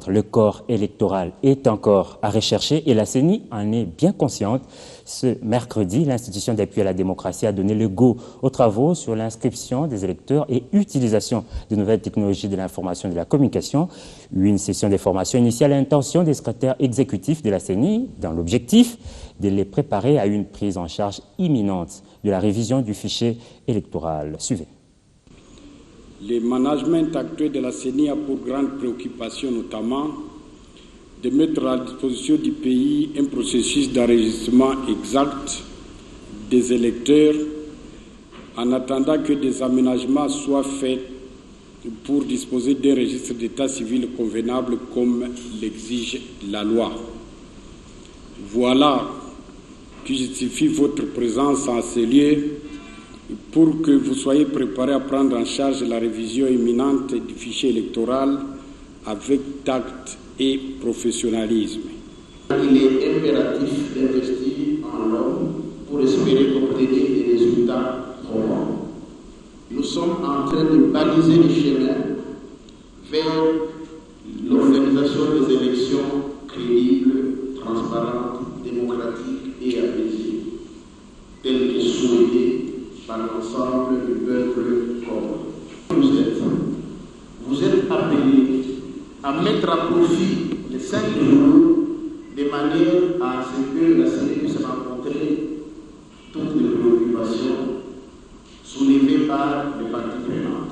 comprendre. Le corps électoral est encore à rechercher et la CENI en est bien consciente. Ce mercredi, l'institution d'appui à la démocratie a donné le go aux travaux sur l'inscription des électeurs et utilisation de nouvelles technologies de l'information et de la communication. Une session de formation initiale à l'intention des secrétaires exécutifs de la CENI dans l'objectif de les préparer à une prise en charge imminente de la révision du fichier électoral. Suivez. Le management actuel de la CENI a pour grande préoccupation notamment de mettre à la disposition du pays un processus d'enregistrement exact des électeurs en attendant que des aménagements soient faits pour disposer d'un registre d'état civil convenable comme l'exige la loi. Voilà qui justifie votre présence en ces lieux pour que vous soyez préparés à prendre en charge la révision imminente du fichier électoral avec tact et professionnalisme. Il est impératif d'investir en l'homme pour espérer obtenir des résultats probants. Nous sommes en train de baliser le chemin vers l'organisation des élections crédibles, transparentes, démocratiques et apaisées, telles que souhaitées par l'ensemble du peuple commun. Vous êtes appelés à mettre à profit les 5 jours de manière à ce que la CENI puisse rencontrer toutes les préoccupations soulevées par les parties prenantes.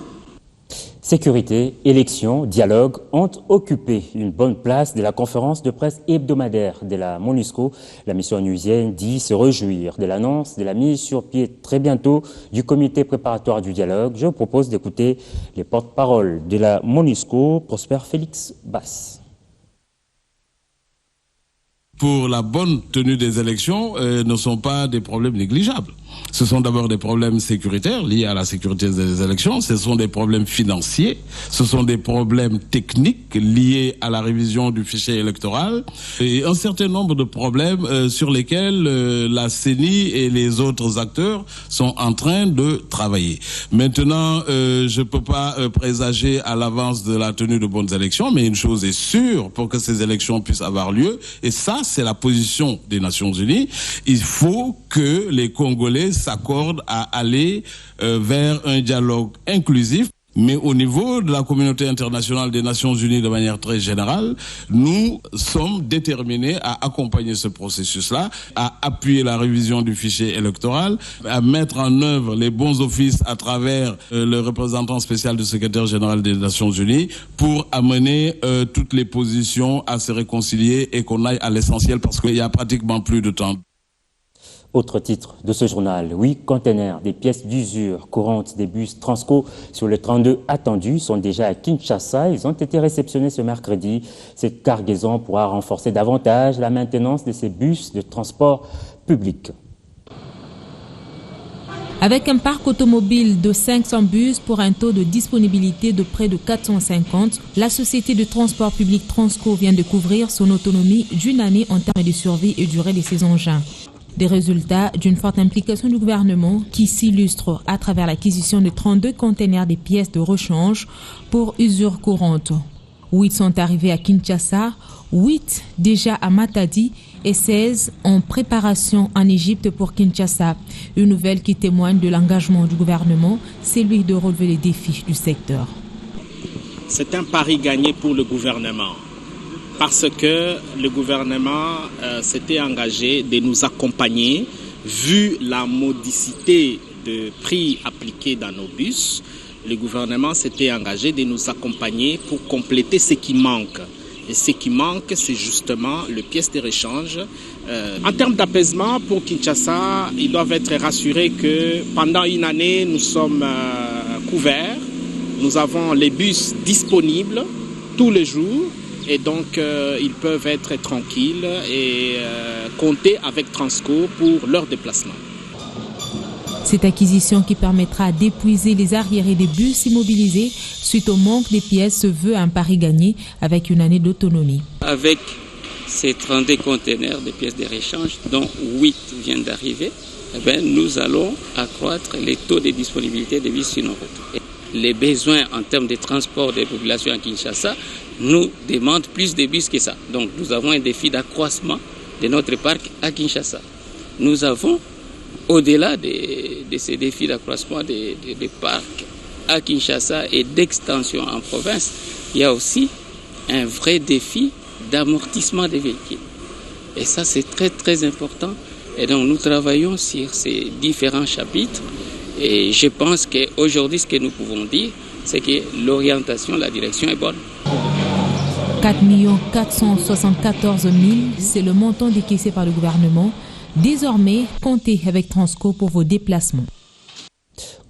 Sécurité, élections, dialogue ont occupé une bonne place de la conférence de presse hebdomadaire de la MONUSCO. La mission onusienne dit se réjouir de l'annonce de la mise sur pied très bientôt du comité préparatoire du dialogue. Je vous propose d'écouter les porte-paroles de la MONUSCO, Prosper Félix Bass. Pour la bonne tenue des élections ne sont pas des problèmes négligeables. Ce sont d'abord des problèmes sécuritaires liés à la sécurité des élections, ce sont des problèmes financiers, ce sont des problèmes techniques liés à la révision du fichier électoral et un certain nombre de problèmes sur lesquels la CENI et les autres acteurs sont en train de travailler. Maintenant, je ne peux pas présager à l'avance de la tenue de bonnes élections, mais une chose est sûre, pour que ces élections puissent avoir lieu, et ça c'est la position des Nations Unies, il faut que les Congolais s'accordent à aller vers un dialogue inclusif. Mais au niveau de la communauté internationale des Nations Unies de manière très générale, nous sommes déterminés à accompagner ce processus-là, à appuyer la révision du fichier électoral, à mettre en œuvre les bons offices à travers le représentant spécial du secrétaire général des Nations Unies pour amener toutes les positions à se réconcilier et qu'on aille à l'essentiel parce qu'il y a pratiquement plus de temps. Autre titre de ce journal, 8 containers des pièces d'usure courantes des bus Transco sur le 32 attendus sont déjà à Kinshasa. Ils ont été réceptionnés ce mercredi. Cette cargaison pourra renforcer davantage la maintenance de ces bus de transport public. Avec un parc automobile de 500 bus pour un taux de disponibilité de près de 450, la société de transport public Transco vient de couvrir son autonomie d'une année en termes de survie et durée de ses engins. Des résultats d'une forte implication du gouvernement qui s'illustre à travers l'acquisition de 32 containers des pièces de rechange pour usure courante. 8 sont arrivés à Kinshasa, 8 déjà à Matadi et 16 en préparation en Égypte pour Kinshasa. Une nouvelle qui témoigne de l'engagement du gouvernement, celui de relever les défis du secteur. C'est un pari gagné pour le gouvernement. Parce que le gouvernement s'était engagé de nous accompagner, vu la modicité de prix appliqués dans nos bus, le gouvernement s'était engagé de nous accompagner pour compléter ce qui manque. Et ce qui manque, c'est justement les pièces de rechange. En termes d'apaisement, pour Kinshasa, ils doivent être rassurés que pendant une année, nous sommes couverts. Nous avons les bus disponibles tous les jours. Et donc, ils peuvent être tranquilles et compter avec Transco pour leur déplacement. Cette acquisition qui permettra d'épuiser les arriérés des bus immobilisés suite au manque des pièces se veut un pari gagné avec une année d'autonomie. Avec ces 32 containers de pièces de rechange, dont 8 viennent d'arriver, nous allons accroître les taux de disponibilité des bus sur nos routes. Les besoins en termes de transport des populations à Kinshasa nous demande plus de bus que ça. Donc nous avons un défi d'accroissement de notre parc à Kinshasa. Nous avons, au-delà de ces défis d'accroissement des parcs à Kinshasa et d'extension en province, il y a aussi un vrai défi d'amortissement des véhicules. Et ça, c'est très très important. Et donc nous travaillons sur ces différents chapitres. Et je pense qu'aujourd'hui, ce que nous pouvons dire, c'est que l'orientation, la direction est bonne. 4 474 000, c'est le montant décaissé par le gouvernement. Désormais, comptez avec Transco pour vos déplacements.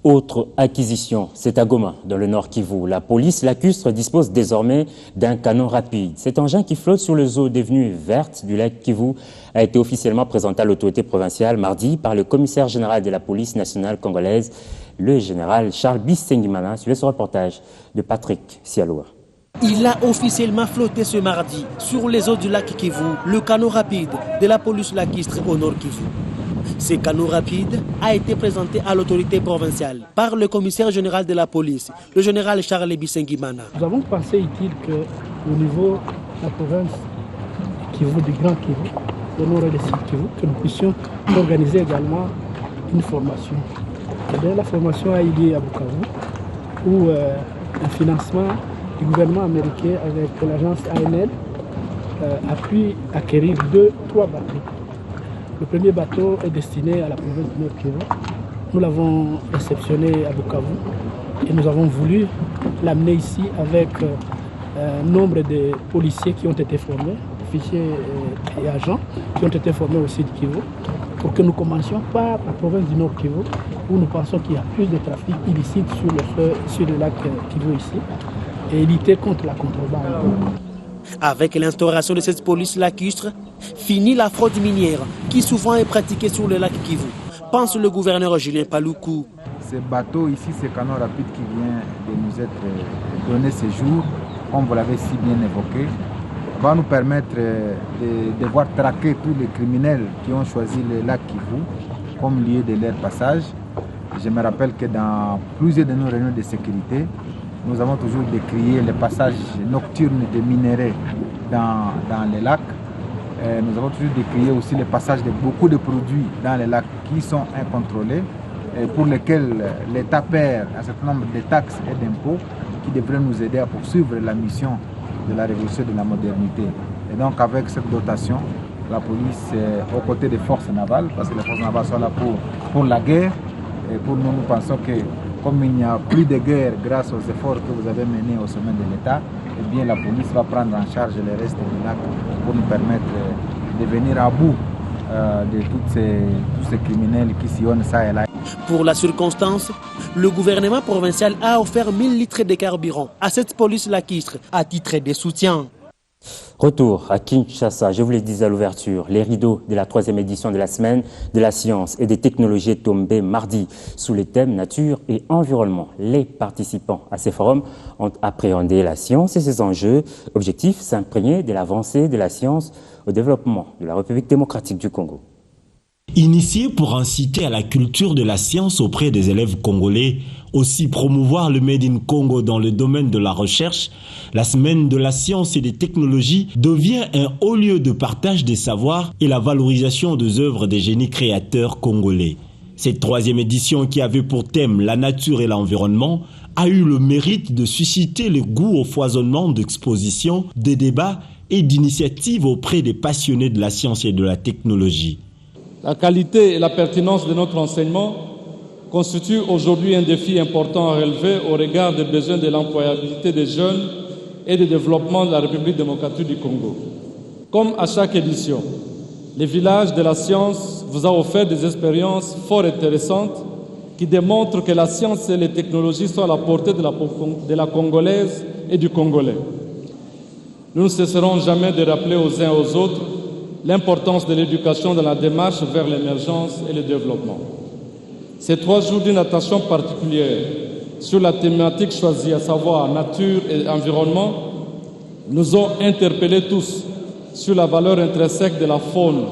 Autre acquisition, c'est à Goma, dans le Nord Kivu. La police lacustre dispose désormais d'un canon rapide. Cet engin qui flotte sur les eaux devenues vertes du lac Kivu a été officiellement présenté à l'autorité provinciale mardi par le commissaire général de la police nationale congolaise, le général Charles Bisengimana. Suivez ce reportage de Patrick Sialoa. Il a officiellement flotté ce mardi sur les eaux du lac Kivu, le canot rapide de la police lacustre au Nord Kivu. Ce canot rapide a été présenté à l'autorité provinciale par le commissaire général de la police, le général Charles Bisengimana. Nous avons pensé utile qu'au niveau de la province Kivu, du Grand Kivu, le Nord et le Sud Kivu, que nous puissions organiser également une formation. Et bien, la formation a eu lieu à Bukavu, où un financement du gouvernement américain avec l'agence ANL a pu acquérir 3 bateaux. Le premier bateau est destiné à la province du Nord Kivu. Nous l'avons réceptionné à Bukavu et nous avons voulu l'amener ici avec un nombre de policiers qui ont été formés, officiers et agents qui ont été formés au Sud Kivu, pour que nous commencions par la province du Nord Kivu, où nous pensons qu'il y a plus de trafic illicite sur le lac Kivu ici, et lutter contre la contrebande. Avec l'instauration de cette police lacustre, finit la fraude minière qui souvent est pratiquée sur le lac Kivu, pense le gouverneur Julien Paluku. Ce bateau ici, ce canon rapide qui vient de nous être donné ce jour, comme vous l'avez si bien évoqué, va nous permettre de devoir traquer tous les criminels qui ont choisi le lac Kivu comme lieu de leur passage. Je me rappelle que dans plusieurs de nos réunions de sécurité, nous avons toujours décrié les passages nocturnes de minerais dans les lacs. Nous avons toujours décrié aussi le passage de beaucoup de produits dans les lacs qui sont incontrôlés et pour lesquels l'État perd un certain nombre de taxes et d'impôts qui devraient nous aider à poursuivre la mission de la révolution de la modernité. Et donc avec cette dotation, la police, aux côtés des forces navales, parce que les forces navales sont là pour la guerre, et pour nous, nous pensons que comme il n'y a plus de guerre grâce aux efforts que vous avez menés au sommet de l'État, eh bien la police va prendre en charge le reste du lac pour nous permettre de venir à bout de tous ces criminels qui sillonnent ça et là. Pour la circonstance, le gouvernement provincial a offert 1000 litres de carburant à cette police lacustre à titre de soutien. Retour à Kinshasa, je vous l'ai dit à l'ouverture, les rideaux de la 3e édition de la semaine de la science et des technologies est tombé mardi sous les thèmes nature et environnement. Les participants à ces forums ont appréhendé la science et ses enjeux. Objectif, s'imprégner de l'avancée de la science au développement de la République démocratique du Congo. Initié pour inciter à la culture de la science auprès des élèves congolais, aussi promouvoir le Made in Congo dans le domaine de la recherche, la semaine de la science et des technologies devient un haut lieu de partage des savoirs et la valorisation des œuvres des génies créateurs congolais. Cette 3e édition qui avait pour thème la nature et l'environnement a eu le mérite de susciter le goût au foisonnement d'expositions, de débats et d'initiatives auprès des passionnés de la science et de la technologie. La qualité et la pertinence de notre enseignement constituent aujourd'hui un défi important à relever au regard des besoins de l'employabilité des jeunes et du développement de la République démocratique du Congo. Comme à chaque édition, le village de la science vous a offert des expériences fort intéressantes qui démontrent que la science et les technologies sont à la portée de la Congolaise et du Congolais. Nous ne cesserons jamais de rappeler aux uns et aux autres l'importance de l'éducation dans la démarche vers l'émergence et le développement. Ces 3 jours d'une attention particulière sur la thématique choisie, à savoir nature et environnement, nous ont interpellés tous sur la valeur intrinsèque de la faune,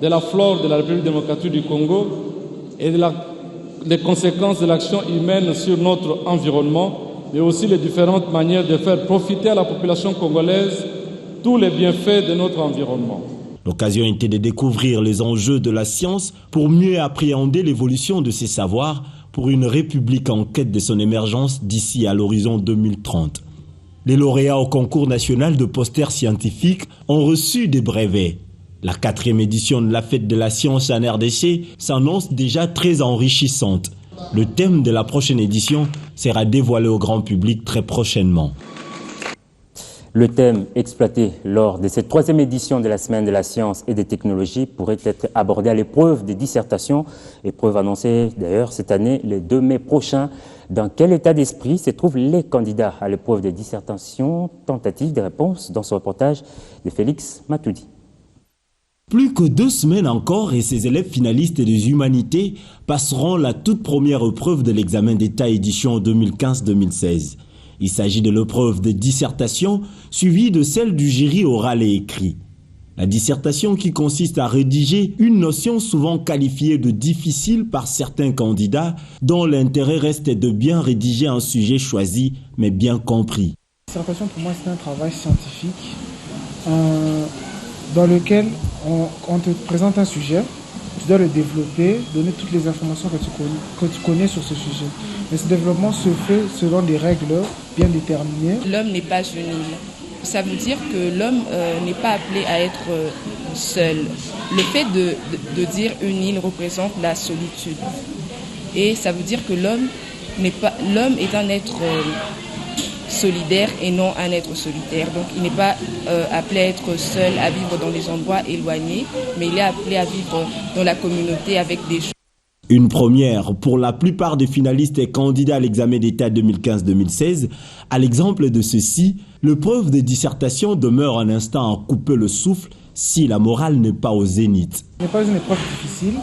de la flore de la République démocratique du Congo et les conséquences de l'action humaine sur notre environnement mais aussi les différentes manières de faire profiter à la population congolaise tous les bienfaits de notre environnement. L'occasion était de découvrir les enjeux de la science pour mieux appréhender l'évolution de ses savoirs pour une république en quête de son émergence d'ici à l'horizon 2030. Les lauréats au concours national de posters scientifiques ont reçu des brevets. La 4e édition de la fête de la science en RDC s'annonce déjà très enrichissante. Le thème de la prochaine édition sera dévoilé au grand public très prochainement. Le thème exploité lors de cette 3e édition de la Semaine de la Science et des Technologies pourrait être abordé à l'épreuve des dissertations, épreuve annoncée d'ailleurs cette année le 2 mai prochain. Dans quel état d'esprit se trouvent les candidats à l'épreuve des dissertations? Tentative de réponse dans ce reportage de Félix Matoudi. Plus que 2 semaines encore et ces élèves finalistes des humanités passeront la toute première épreuve de l'examen d'État édition 2015-2016. Il s'agit de l'épreuve de dissertation suivie de celle du jury oral et écrit. La dissertation qui consiste à rédiger une notion souvent qualifiée de difficile par certains candidats dont l'intérêt reste de bien rédiger un sujet choisi mais bien compris. La dissertation pour moi c'est un travail scientifique dans lequel on te présente un sujet, tu dois le développer, donner toutes les informations que tu connais sur ce sujet. Mais ce développement se fait selon des règles bien déterminées. L'homme n'est pas une île. Ça veut dire que l'homme n'est pas appelé à être seul. Le fait de dire une île représente la solitude. Et ça veut dire que l'homme est un être solidaire et non un être solitaire. Donc il n'est pas appelé à être seul, à vivre dans des endroits éloignés, mais il est appelé à vivre dans la communauté avec des gens. Une première pour la plupart des finalistes et candidats à l'examen d'État 2015-2016. À l'exemple de ceci, l'épreuve de dissertation demeure un instant à couper le souffle si la morale n'est pas au zénith. Ce n'est pas une épreuve difficile.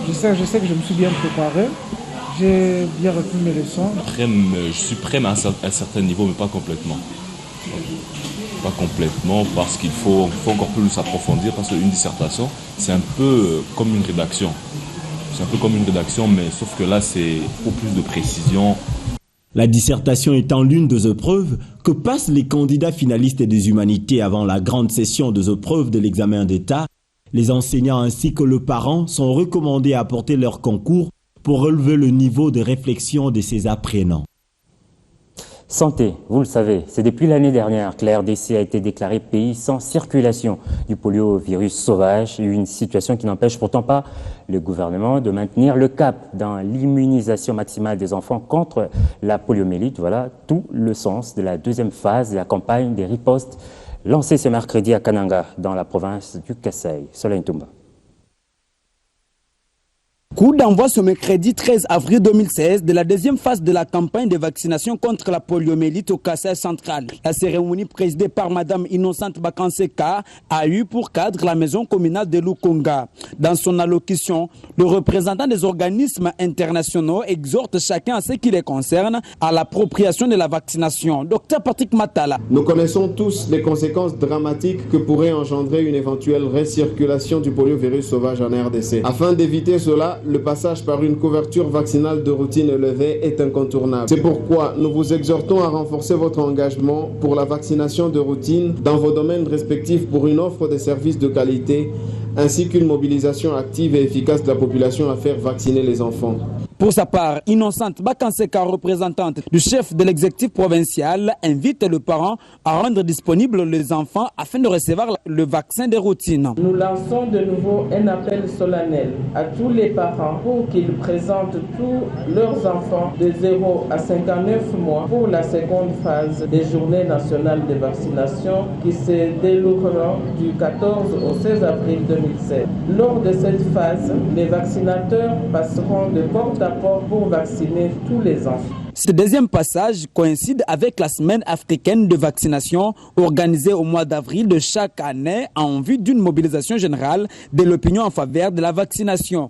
Je sais que je me suis bien préparé. J'ai bien retenu mes leçons. Je suis prêt à un certain niveau, mais pas complètement. Pas complètement, parce qu'il faut encore plus s'approfondir, parce qu'une dissertation, c'est un peu comme une rédaction. C'est un peu comme une rédaction, mais sauf que là, c'est beaucoup plus de précision. La dissertation étant l'une des épreuves que passent les candidats finalistes des humanités avant la grande session des épreuves de l'examen d'État, les enseignants ainsi que les parents sont recommandés à apporter leur concours pour relever le niveau de réflexion de ces apprenants. Santé, vous le savez, c'est depuis l'année dernière que la RDC a été déclarée pays sans circulation du poliovirus sauvage, une situation qui n'empêche pourtant pas le gouvernement de maintenir le cap dans l'immunisation maximale des enfants contre la poliomyélite. Voilà tout le sens de la 2e phase de la campagne des ripostes lancée ce mercredi à Kananga, dans la province du Kasaï. Soleil Ntoumba. Coup d'envoi ce mercredi 13 avril 2016 de la 2e phase de la campagne de vaccination contre la poliomyélite au Kasaï central. La cérémonie présidée par Mme Innocente Bakanseka a eu pour cadre la maison communale de Lukonga. Dans son allocution, le représentant des organismes internationaux exhorte chacun à ce qui les concerne à l'appropriation de la vaccination. Dr Patrick Matala. Nous connaissons tous les conséquences dramatiques que pourrait engendrer une éventuelle récirculation du poliovirus sauvage en RDC. Afin d'éviter cela, le passage par une couverture vaccinale de routine élevée est incontournable. C'est pourquoi nous vous exhortons à renforcer votre engagement pour la vaccination de routine dans vos domaines respectifs pour une offre de services de qualité ainsi qu'une mobilisation active et efficace de la population à faire vacciner les enfants. Pour sa part, Innocente Bakanseka, représentante du chef de l'exécutif provincial, invite le parent à rendre disponibles les enfants afin de recevoir le vaccin de routine. Nous lançons de nouveau un appel solennel à tous les parents pour qu'ils présentent tous leurs enfants de 0 à 59 mois pour la 2e phase des journées nationales de vaccination qui se dérouleront du 14 au 16 avril 2016. Lors de cette phase, les vaccinateurs passeront de porte à porte pour vacciner tous les enfants. Ce 2e passage coïncide avec la semaine africaine de vaccination organisée au mois d'avril de chaque année en vue d'une mobilisation générale de l'opinion en faveur de la vaccination.